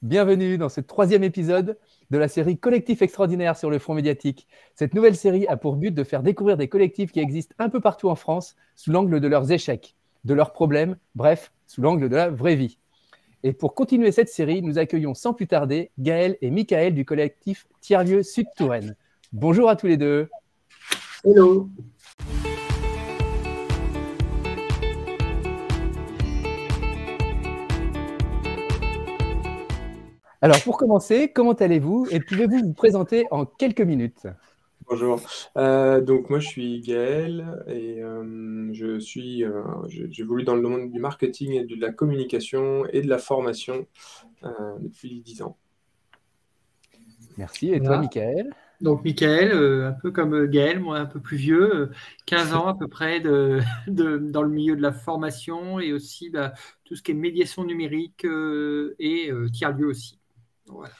Bienvenue dans ce troisième épisode de la série Collectifs extraordinaires sur le front médiatique. Cette nouvelle série a pour but de faire découvrir des collectifs qui existent un peu partout en France sous l'angle de leurs échecs, de leurs problèmes, bref, sous l'angle de la vraie vie. Et pour continuer cette série, nous accueillons sans plus tarder Gaël et Michael du collectif Tiers-Lieu Sud-Touraine. Bonjour à tous les deux. Hello. Alors pour commencer, comment allez-vous et pouvez-vous vous présenter en quelques minutes? Bonjour. Donc moi je suis Gaël et j'évolue dans le monde du marketing et de la communication et de la formation depuis 10 ans. Merci. Et toi, Michael? Donc Michael, un peu comme Gaël, moi un peu plus vieux, 15 ans à peu près dans le milieu de la formation et aussi tout ce qui est médiation numérique et tiers-lieu aussi. Voilà.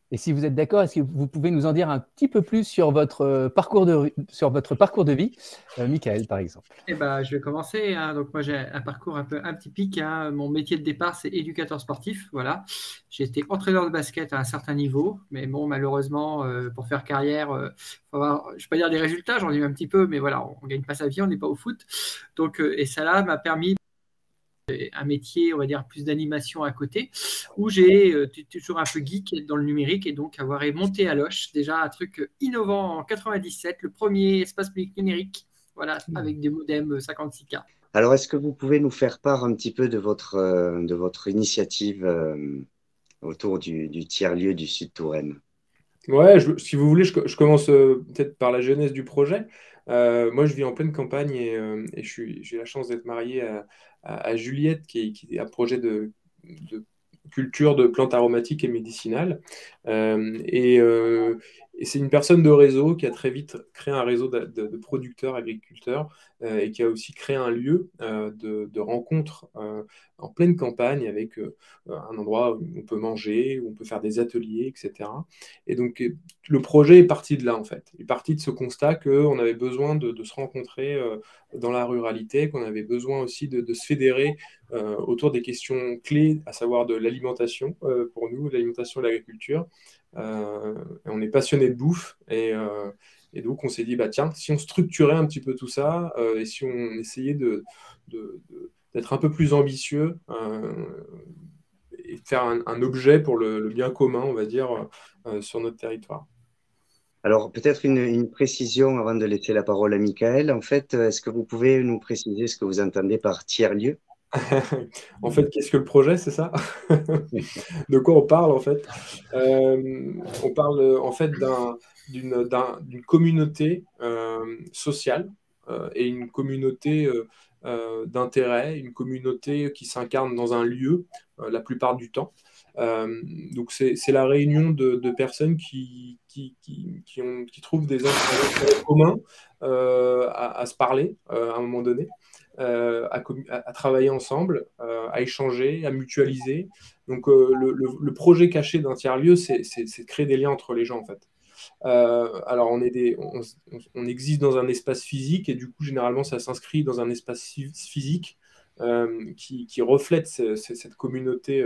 Et si vous êtes d'accord, est-ce que vous pouvez nous en dire un petit peu plus sur votre parcours de vie, Michael par exemple? Je vais commencer. Donc moi j'ai un parcours un peu atypique. Mon métier de départ c'est éducateur sportif. Voilà. J'ai été entraîneur de basket à un certain niveau, mais bon malheureusement pour faire carrière, faut avoir, je ne vais pas dire des résultats, j'en ai eu un petit peu, mais voilà, on gagne pas sa vie, on n'est pas au foot. Donc et ça là m'a permis un métier, on va dire, plus d'animation à côté, où j'ai toujours un peu geek dans le numérique et donc avoir monté à Loche, déjà un truc innovant en 97, le premier espace public numérique, voilà, avec des modems 56K. Alors, est-ce que vous pouvez nous faire part un petit peu de votre initiative autour du tiers-lieu du Sud-Touraine? Ouais, si vous voulez, je commence peut-être par la genèse du projet. Moi, je vis en pleine campagne et j'ai la chance d'être marié à Juliette, qui est un projet de culture de plantes aromatiques et médicinales. Et c'est une personne de réseau qui a très vite créé un réseau de producteurs, agriculteurs, et qui a aussi créé un lieu de rencontre en pleine campagne avec un endroit où on peut manger, où on peut faire des ateliers, etc. Et donc, le projet est parti de là, en fait. Il est parti de ce constat qu'on avait besoin de se rencontrer dans la ruralité, qu'on avait besoin aussi de se fédérer autour des questions clés, à savoir de l'alimentation, pour nous, l'alimentation et l'agriculture. On est passionné de bouffe et donc on s'est dit, tiens, si on structurait un petit peu tout ça et si on essayait d'être un peu plus ambitieux et de faire un objet pour le bien commun, on va dire, sur notre territoire. Alors, peut-être une précision avant de laisser la parole à Michael. En fait, est-ce que vous pouvez nous préciser ce que vous entendez par tiers-lieu? En fait, qu'est-ce que le projet, c'est ça? De quoi on parle, en fait? On parle, en fait, d'une communauté sociale et une communauté d'intérêt, une communauté qui s'incarne dans un lieu la plupart du temps. Donc, c'est la réunion de personnes qui trouvent des intérêts communs à se parler à un moment donné. À travailler ensemble, à échanger, à mutualiser. Donc le projet caché d'un tiers-lieu, c'est de créer des liens entre les gens en fait. Alors on existe dans un espace physique et du coup généralement ça s'inscrit dans un espace physique qui reflète cette communauté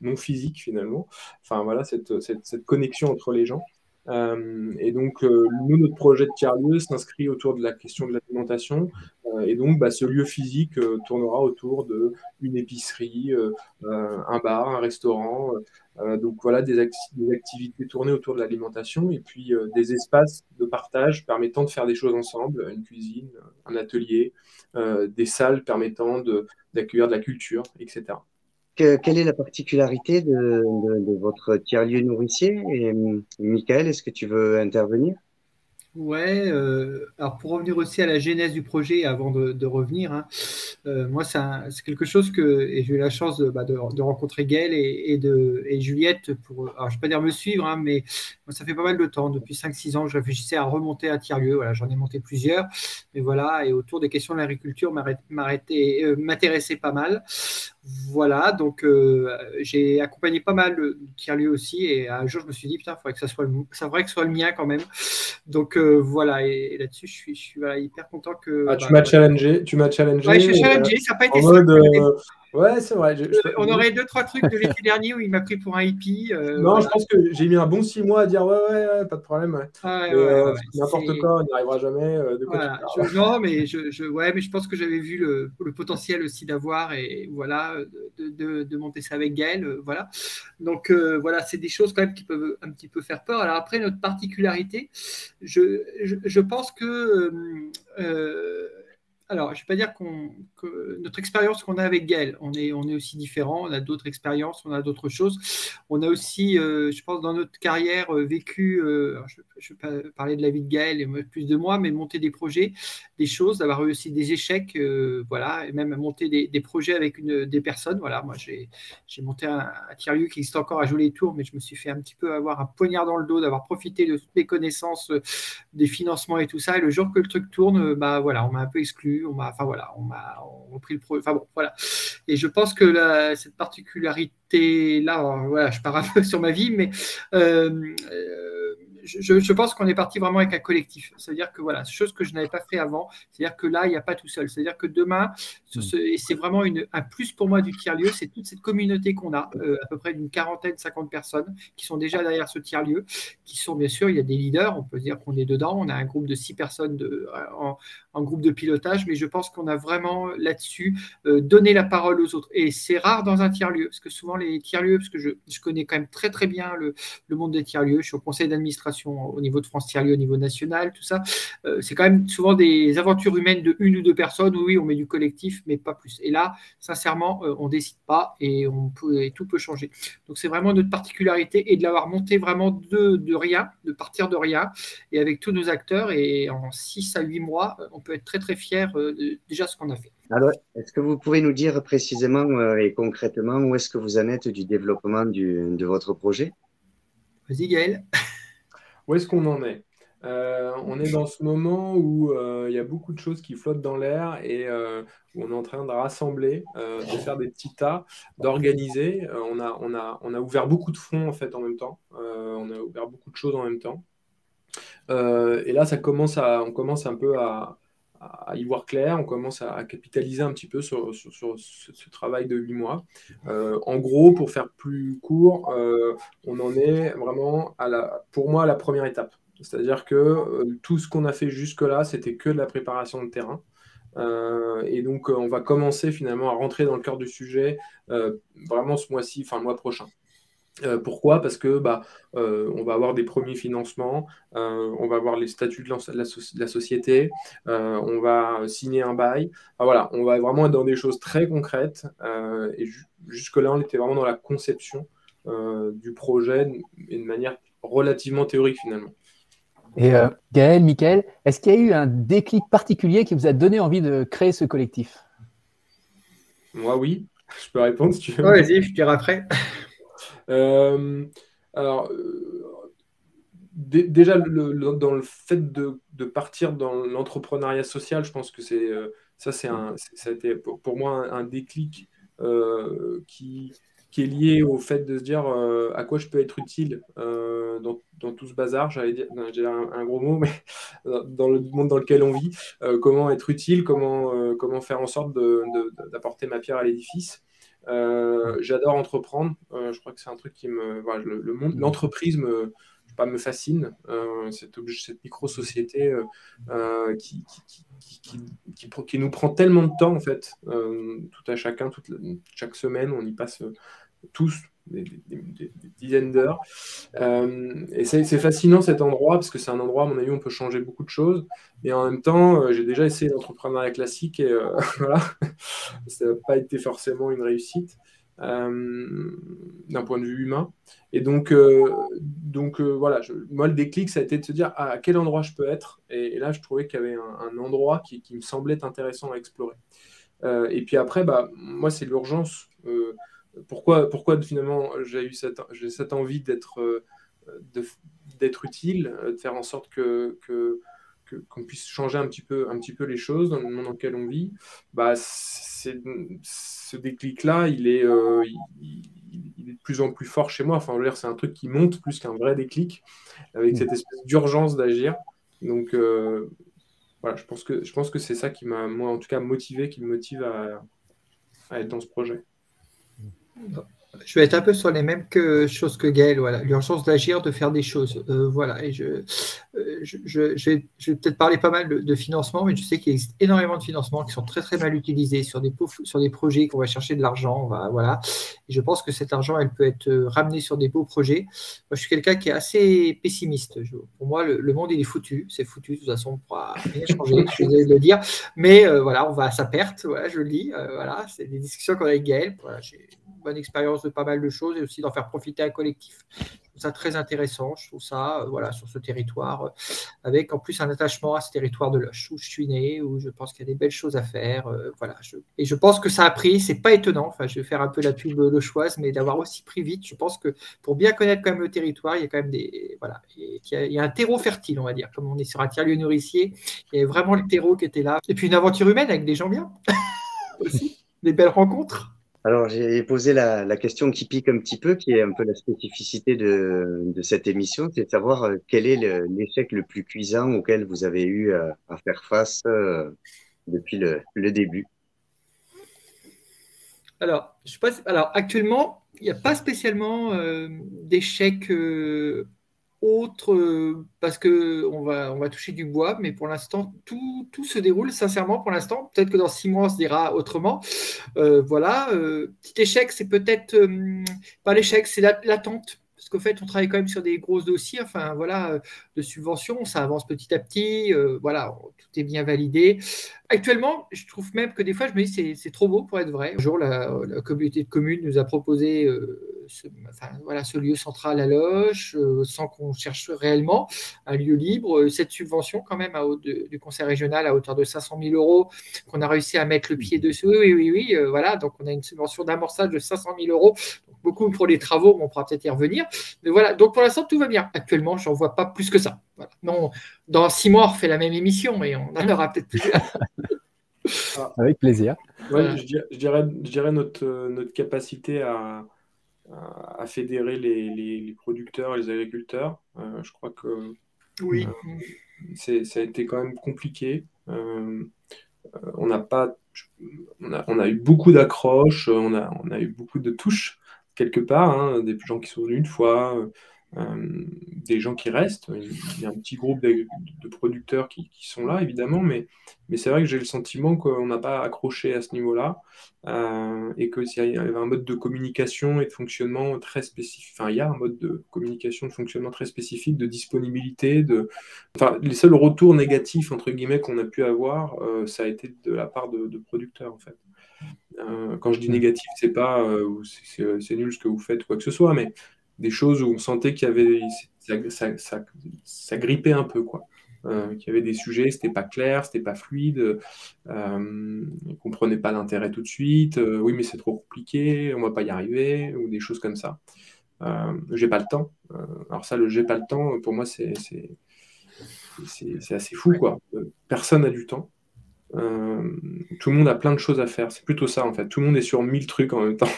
non physique finalement. Enfin voilà, cette connexion entre les gens. Et donc, nous, notre projet de tiers-lieu s'inscrit autour de la question de l'alimentation. Et donc, ce lieu physique tournera autour d'une épicerie, un bar, un restaurant. Donc, voilà, des activités tournées autour de l'alimentation et puis des espaces de partage permettant de faire des choses ensemble, une cuisine, un atelier, des salles permettant d'accueillir de la culture, etc. Quelle est la particularité de votre tiers-lieu nourricier? Et Michael, est-ce que tu veux intervenir? Ouais, alors pour revenir aussi à la genèse du projet avant de revenir, moi c'est quelque chose et j'ai eu la chance de rencontrer Gaël et Juliette alors je ne vais pas dire me suivre, mais moi, ça fait pas mal de temps, depuis 5-6 ans que je réfléchissais à remonter un tiers-lieu, voilà, j'en ai monté plusieurs, mais voilà, et autour des questions de l'agriculture m'intéressait pas mal. Voilà, donc j'ai accompagné pas mal de tiers-lieux aussi, et un jour je me suis dit, putain, il faudrait que ça soit le mien quand même. Donc voilà, et là-dessus, je suis hyper content que. Tu m'as challengé. Ouais, je suis challengé, ça n'a pas été en simple. mode, Ouais, c'est vrai. On aurait 2-3 trucs de l'été dernier où il m'a pris pour un hippie. Non, Voilà. je pense que j'ai mis un bon 6 mois à dire ouais, pas de problème. Ouais. Ah, Mais ouais. n'importe C'est- quoi, on n'y arrivera jamais. De quoi tu Voilà, parles? non, mais ouais, mais je pense que j'avais vu le potentiel aussi d'avoir et voilà, de monter ça avec Gaël, voilà. Donc voilà, c'est des choses quand même qui peuvent un petit peu faire peur. Alors après, notre particularité, je pense que alors, je ne vais pas dire que notre expérience qu'on a avec Gaël, on est aussi différents, on a d'autres expériences, on a d'autres choses. On a aussi, je pense, dans notre carrière, vécu, je ne vais pas parler de la vie de Gaël et plus de moi, mais monter des projets, des choses, d'avoir eu aussi des échecs, voilà, et même monter des projets avec des personnes. Voilà, moi, j'ai monté un tiers-lieu qui existe encore à Jolie-les-Tours, mais je me suis fait un petit peu avoir un poignard dans le dos, d'avoir profité de toutes mes connaissances, des financements et tout ça. Et le jour que le truc tourne, bah voilà, on m'a un peu exclu, on m'a repris le projet. Enfin bon, voilà. Et je pense que cette particularité-là, voilà, je pars un peu sur ma vie, mais je pense qu'on est parti vraiment avec un collectif. C'est-à-dire que voilà, chose que je n'avais pas fait avant, c'est-à-dire que là, il n'y a pas tout seul. C'est-à-dire que demain, et c'est vraiment un plus pour moi du tiers-lieu, c'est toute cette communauté qu'on a, à peu près d'une 40, 50 personnes qui sont déjà derrière ce tiers-lieu, qui sont bien sûr, il y a des leaders, on peut dire qu'on est dedans, on a un groupe de 6 personnes en groupe de pilotage, mais je pense qu'on a vraiment là-dessus donné la parole aux autres. Et c'est rare dans un tiers-lieu, parce que souvent les tiers-lieux, parce que je connais quand même très très bien le monde des tiers-lieux, je suis au conseil d'administration au niveau de France Tiers-Lieux, au niveau national, tout ça. C'est quand même souvent des aventures humaines de 1 ou 2 personnes, où oui, on met du collectif, mais pas plus. Et là, sincèrement, on ne décide pas et tout peut changer. Donc c'est vraiment notre particularité et de l'avoir monté vraiment de rien, de partir de rien, et avec tous nos acteurs, et en 6 à 8 mois, on peut être très très fiers de déjà ce qu'on a fait. Alors, est-ce que vous pouvez nous dire précisément et concrètement où est-ce que vous en êtes du développement de votre projet? Vas-y Gaël. Où est-ce qu'on en est? On est dans ce moment où il y a beaucoup de choses qui flottent dans l'air et où on est en train de rassembler, de faire des petits tas, d'organiser. On a ouvert beaucoup de fronts en fait en même temps. On a ouvert beaucoup de choses en même temps. Et là, on commence un peu à y voir clair, on commence à capitaliser un petit peu sur ce travail de 8 mois. En gros, pour faire plus court, on en est vraiment, pour moi, à la première étape. C'est-à-dire que tout ce qu'on a fait jusque-là, c'était que de la préparation de terrain. Et donc, on va commencer finalement à rentrer dans le cœur du sujet vraiment ce mois-ci, enfin le mois prochain. Pourquoi? Parce que on va avoir des premiers financements, on va avoir les statuts de la société, on va signer un bail. Enfin, voilà, on va vraiment être dans des choses très concrètes. Et jusque-là, on était vraiment dans la conception du projet et de manière relativement théorique finalement. Et Gaël, Mickaël, est-ce qu'il y a eu un déclic particulier qui vous a donné envie de créer ce collectif? Moi, oui. Je peux répondre si tu veux. Ouais, vas-y, je dirai après. Alors, déjà, dans le fait de partir dans l'entrepreneuriat social, je pense que ça a été pour moi un déclic qui est lié au fait de se dire à quoi je peux être utile dans tout ce bazar, j'allais dire un gros mot, mais dans le monde dans lequel on vit, comment être utile, comment faire en sorte d'apporter ma pierre à l'édifice. J'adore entreprendre, je crois que c'est un truc qui voilà, l'entreprise me fascine, cette micro-société qui nous prend tellement de temps en fait, tout à chacun, chaque semaine, on y passe tous des dizaines d'heures. Et c'est fascinant cet endroit, parce que c'est un endroit, à mon avis, où on peut changer beaucoup de choses. Mais en même temps, j'ai déjà essayé l'entrepreneuriat classique et voilà, ça n'a pas été forcément une réussite d'un point de vue humain. Et donc voilà, moi, le déclic, ça a été de se dire à quel endroit je peux être. Et là, je trouvais qu'il y avait un endroit qui me semblait intéressant à explorer. Et puis après, moi, c'est l'urgence. Pourquoi finalement j'ai cette envie d'être utile, de faire en sorte qu'on puisse changer un petit peu les choses dans le monde dans lequel on vit. Ce déclic-là, il est de plus en plus fort chez moi. Enfin, c'est un truc qui monte plus qu'un vrai déclic, avec cette espèce d'urgence d'agir. Donc voilà, je pense que c'est ça qui m'a, moi en tout cas, motivé, qui me motive à être dans ce projet. Je vais être un peu sur les mêmes choses que Gaël. Voilà, l'urgence d'agir, de faire des choses. Voilà, et je vais peut-être parler pas mal de financement, mais je sais qu'il existe énormément de financements qui sont très très mal utilisés sur des projets qu'on va chercher de l'argent. Voilà, et je pense que cet argent, elle peut être ramenée sur des beaux projets. Moi, je suis quelqu'un qui est assez pessimiste. Pour moi, le monde il est foutu. C'est foutu. De toute façon, on ne pourra rien changer. Je suis désolé de le dire, mais voilà, on va à sa perte. Voilà, je le dis. Voilà, c'est des discussions qu'on a avec Gaël. Voilà, j'ai bonne expérience de pas mal de choses et aussi d'en faire profiter un collectif. Je trouve ça très intéressant. Je trouve ça, voilà, sur ce territoire, avec en plus un attachement à ce territoire de Loches où je suis né, où je pense qu'il y a des belles choses à faire. Voilà. Et je pense que ça a pris, c'est pas étonnant. Enfin, je vais faire un peu la pub lochoise, mais d'avoir aussi pris vite. Je pense que pour bien connaître quand même le territoire, il y a quand même des, voilà, il y a un terreau fertile, on va dire. Comme on est sur un tiers-lieu nourricier, il y avait vraiment le terreau qui était là. Et puis une aventure humaine avec des gens bien aussi, des belles rencontres. Alors, j'ai posé la question qui pique un petit peu, qui est un peu la spécificité de cette émission, c'est de savoir quel est l'échec le plus cuisant auquel vous avez eu à faire face depuis le début. Alors, je sais pas, alors actuellement, il n'y a pas spécialement d'échecs autres parce qu'on va toucher du bois, mais pour l'instant, tout se déroule sincèrement pour l'instant. Peut-être que dans 6 mois, on se dira autrement. Voilà. Petit échec, c'est peut-être pas l'échec, c'est l'attente. Parce qu'au fait, on travaille quand même sur des gros dossiers, enfin voilà, de subventions, ça avance petit à petit, voilà, tout est bien validé. Actuellement, je trouve même que des fois, je me dis c'est trop beau pour être vrai. Un jour, la communauté de communes nous a proposé ce lieu central à Loches, sans qu'on cherche réellement un lieu libre. Cette subvention, quand même, du conseil régional à hauteur de 500 000 euros, qu'on a réussi à mettre le pied dessus. Oui, voilà. Donc, on a une subvention d'amorçage de 500 000 euros. Donc, beaucoup pour les travaux, mais on pourra peut-être y revenir. Mais voilà. Donc, pour l'instant, tout va bien. Actuellement, je n'en vois pas plus que ça. Voilà. Non, dans 6 mois, on refait la même émission et on en aura peut-être plus. Avec plaisir. Ouais, je dirais notre capacité à fédérer les producteurs et les agriculteurs. Je crois que oui. Ça a été quand même compliqué. On a eu beaucoup d'accroches, on a eu beaucoup de touches quelque part, hein, des gens qui sont venus une fois, des gens qui restent. Il y a un petit groupe de producteurs qui sont là, évidemment, mais c'est vrai que j'ai le sentiment qu'on n'a pas accroché à ce niveau-là, et qu'il y avait un mode de communication et de fonctionnement très spécifique. Enfin, il y a un mode de communication, de fonctionnement très spécifique, de disponibilité. Enfin, les seuls retours négatifs, entre guillemets, qu'on a pu avoir, ça a été de la part de producteurs, en fait. Quand je dis négatif, c'est pas c'est nul ce que vous faites, quoi que ce soit, mais des choses où on sentait qu'il y avait ça grippait un peu, quoi. Qu'il y avait des sujets, c'était pas clair, c'était pas fluide, on ne comprenait pas l'intérêt tout de suite, oui, mais c'est trop compliqué, on va pas y arriver, ou des choses comme ça. J'ai pas le temps. Alors ça, le j'ai pas le temps, pour moi, c'est assez fou, quoi. Personne n'a du temps. Tout le monde a plein de choses à faire. C'est plutôt ça, en fait. Tout le monde est sur 1000 trucs en même temps.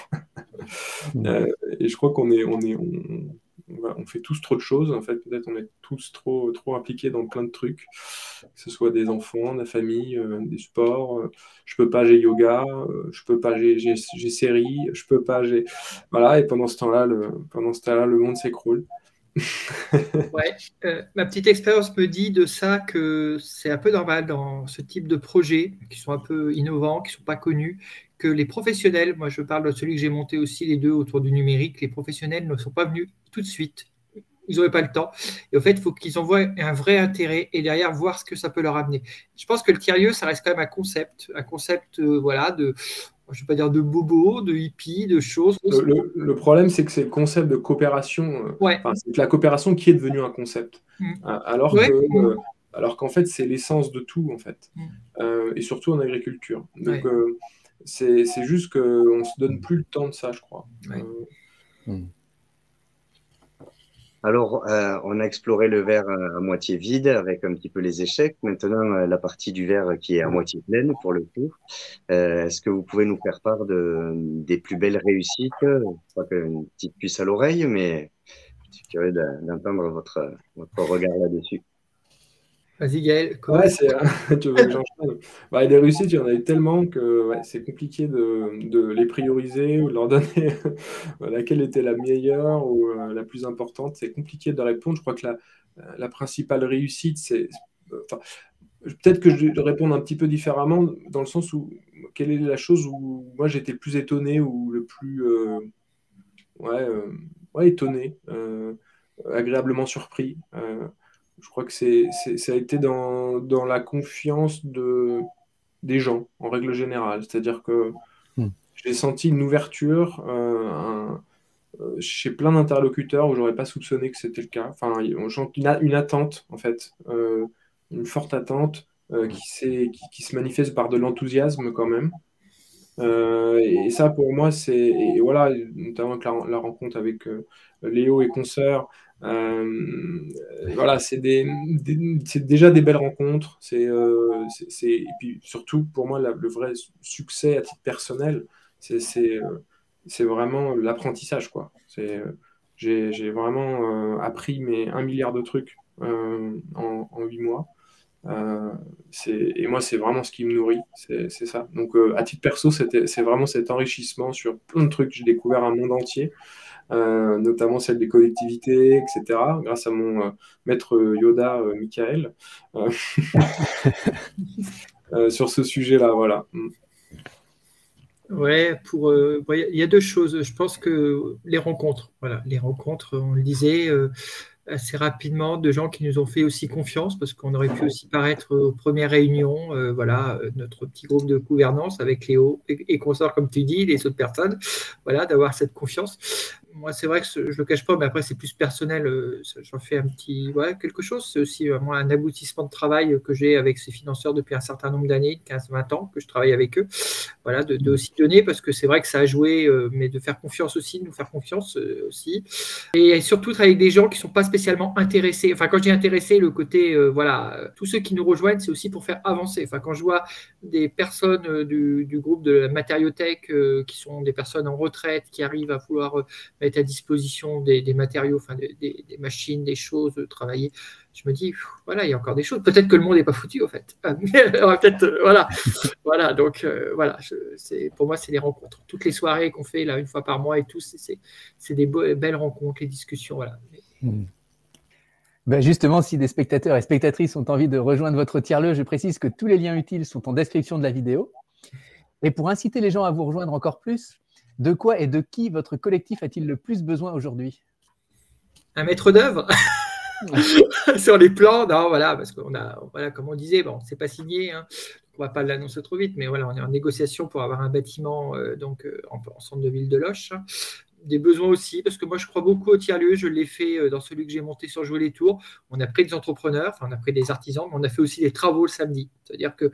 Et je crois on fait tous trop de choses. En fait, peut-être on est tous trop impliqués dans plein de trucs, que ce soit des enfants, de la famille, des sports. Je peux pas, j'ai yoga. Je peux pas, j'ai série. Je peux pas, j'ai voilà. Et pendant ce temps-là, le monde s'écroule. Ouais, ma petite expérience me dit de ça que c'est un peu normal dans ce type de projets qui sont un peu innovants, qui ne sont pas connus, que les professionnels, moi je parle de celui que j'ai monté aussi les deux autour du numérique, les professionnels ne sont pas venus tout de suite. Ils n'auraient pas le temps. Et au fait, il faut qu'ils envoient un vrai intérêt et derrière voir ce que ça peut leur amener. Je pense que le tiers-lieu, ça reste quand même un concept voilà, je ne vais pas dire de bobo, de hippie, de choses. Le problème, c'est que c'est le concept de coopération. Ouais. C'est la coopération qui est devenue un concept. Alors qu'en fait, c'est l'essence de tout, en fait. Et surtout en agriculture. Donc, c'est juste qu'on ne se donne plus le temps de ça, je crois. Alors, on a exploré le verre à moitié vide avec un petit peu les échecs. Maintenant, la partie du verre qui est à moitié pleine, pour le coup. Est-ce que vous pouvez nous faire part des plus belles réussites? Je crois qu'une petite puce à l'oreille, mais je suis curieux d'entendre votre regard là-dessus. Vas-y Gaël, Ouais, tu veux que j'enchaîne? Bah, les réussites, il y en a eu tellement que ouais, c'est compliqué de les prioriser ou de leur donner laquelle était la meilleure ou la plus importante. C'est compliqué de répondre. Je crois que la principale réussite, enfin, peut-être que je vais répondre un petit peu différemment dans le sens où quelle est la chose où moi j'étais le plus étonné ou le plus ouais, ouais, étonné, agréablement surpris. Je crois que ça a été dans la confiance des gens, en règle générale. C'est-à-dire que Hmm. j'ai senti une ouverture chez plein d'interlocuteurs où j'aurais pas soupçonné que c'était le cas. Enfin, on sent une attente, en fait, une forte attente qui se manifeste par de l'enthousiasme quand même. Et ça, pour moi, et voilà, notamment avec la rencontre avec Léo et consoeurs, voilà, c'est déjà des belles rencontres. Et puis surtout, pour moi, le vrai succès à titre personnel, c'est vraiment l'apprentissage, quoi. J'ai vraiment appris 1 milliard de trucs en 8 mois. Euh, et moi, c'est vraiment ce qui me nourrit, c'est ça. Donc, à titre perso, c'est vraiment cet enrichissement sur plein de trucs. J'ai découvert un monde entier, notamment celle des collectivités, etc., grâce à mon maître Yoda, Michael, euh, sur ce sujet-là. Voilà. Ouais, il y a deux choses. Je pense que les rencontres, voilà, les rencontres, on le disait assez rapidement, de gens qui nous ont fait aussi confiance, parce qu'on aurait pu aussi paraître aux premières réunions, voilà, notre petit groupe de gouvernance avec Léo et consorts, comme tu dis, les autres personnes, voilà, d'avoir cette confiance. Moi, c'est vrai que je ne le cache pas, mais après, c'est plus personnel. J'en fais un petit, ouais, quelque chose. C'est aussi moi, un aboutissement de travail que j'ai avec ces financeurs depuis un certain nombre d'années, 15-20 ans, que je travaille avec eux. Voilà, de aussi donner, parce que c'est vrai que ça a joué, mais de faire confiance aussi, de nous faire confiance aussi. Et surtout, travailler avec des gens qui ne sont pas spécialement intéressés. Enfin, quand je dis intéressé, le côté, voilà, tous ceux qui nous rejoignent, c'est aussi pour faire avancer. Enfin, quand je vois des personnes du groupe de la matériothèque qui sont des personnes en retraite, qui arrivent à vouloir mettre à disposition des matériaux, enfin, des machines, des choses, travailler, je me dis, voilà, il y a encore des choses. Peut-être que le monde n'est pas foutu, en fait. Peut-être, voilà. Voilà, donc voilà, pour moi, c'est les rencontres. Toutes les soirées qu'on fait là 1 fois par mois et tout, c'est des belles rencontres, les discussions, voilà. Ben justement, si des spectateurs et spectatrices ont envie de rejoindre votre tiers-lieu, je précise que tous les liens utiles sont en description de la vidéo. Et pour inciter les gens à vous rejoindre encore plus, de quoi et de qui votre collectif a-t-il le plus besoin aujourd'hui? Un maître d'œuvre sur les plans, non, voilà, parce qu'on a, voilà, comme on disait, bon, c'est pas signé, hein, on va pas l'annoncer trop vite, mais voilà, on est en négociation pour avoir un bâtiment en centre de ville de Loches. Des besoins aussi, parce que moi je crois beaucoup au tiers-lieu, je l'ai fait dans celui que j'ai monté sur Jouer les Tours. On a pris des entrepreneurs, enfin on a pris des artisans, mais on a fait aussi des travaux le samedi. C'est-à-dire que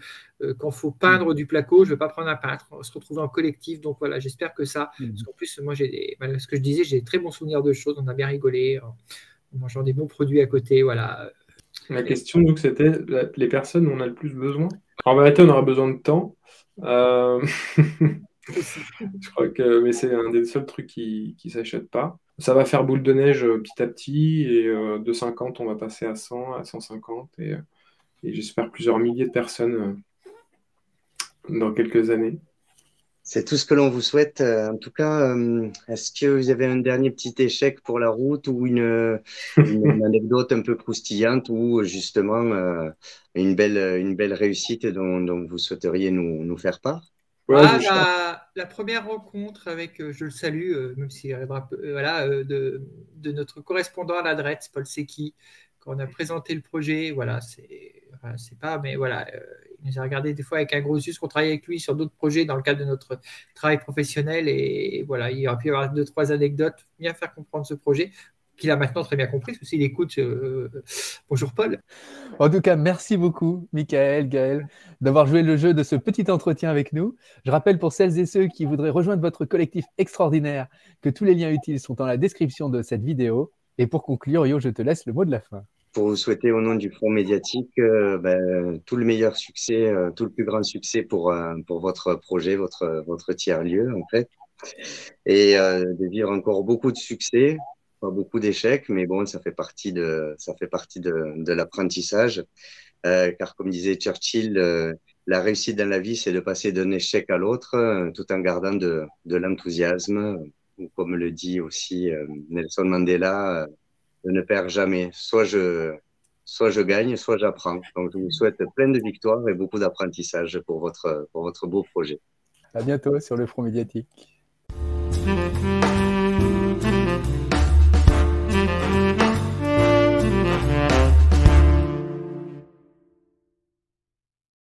quand il faut peindre du placo, je ne vais pas prendre un peintre, on va se retrouver en collectif. Donc voilà, j'espère que ça, parce qu'en plus, moi ce que je disais, j'ai des très bons souvenirs de choses, on a bien rigolé, en mangeant des bons produits à côté, voilà. La question, donc, c'était les personnes où on a le plus besoin. En vérité, on aura besoin de temps. Je crois que mais c'est un des seuls trucs qui ne s'achète pas. Ça va faire boule de neige petit à petit, et de 50, on va passer à 100, à 150, et j'espère plusieurs milliers de personnes dans quelques années. C'est tout ce que l'on vous souhaite. En tout cas, est-ce que vous avez un dernier petit échec pour la route ou une anecdote un peu croustillante ou justement une belle réussite dont vous souhaiteriez nous faire part? Ouais, La première rencontre avec, je le salue, même s'il arrivera voilà, de notre correspondant à l'adresse, Paul Secchi, quand on a présenté le projet, voilà, c'est pas, mais voilà, il nous a regardé des fois avec un gros yeux, qu'on travaille avec lui sur d'autres projets dans le cadre de notre travail professionnel, et voilà, il aurait pu y avoir 2-3 anecdotes, bien faire comprendre ce projet, qu'il a maintenant très bien compris, parce qu'il écoute. Bonjour Paul. En tout cas, merci beaucoup, Michael, Gaël, d'avoir joué le jeu de ce petit entretien avec nous. Je rappelle pour celles et ceux qui voudraient rejoindre votre collectif extraordinaire que tous les liens utiles sont dans la description de cette vidéo. Et pour conclure, Yo, je te laisse le mot de la fin. Pour vous souhaiter au nom du Front médiatique tout le meilleur succès, tout le plus grand succès pour votre projet, votre tiers-lieu en fait, et de vivre encore beaucoup de succès, pas beaucoup d'échecs, mais bon, ça fait partie de l'apprentissage. car comme disait Churchill, la réussite dans la vie, c'est de passer d'un échec à l'autre tout en gardant de l'enthousiasme. Ou comme le dit aussi Nelson Mandela, je ne perds jamais. Soit je gagne, soit j'apprends. Donc, je vous souhaite plein de victoires et beaucoup d'apprentissage pour votre beau projet. À bientôt sur le Front Médiatique.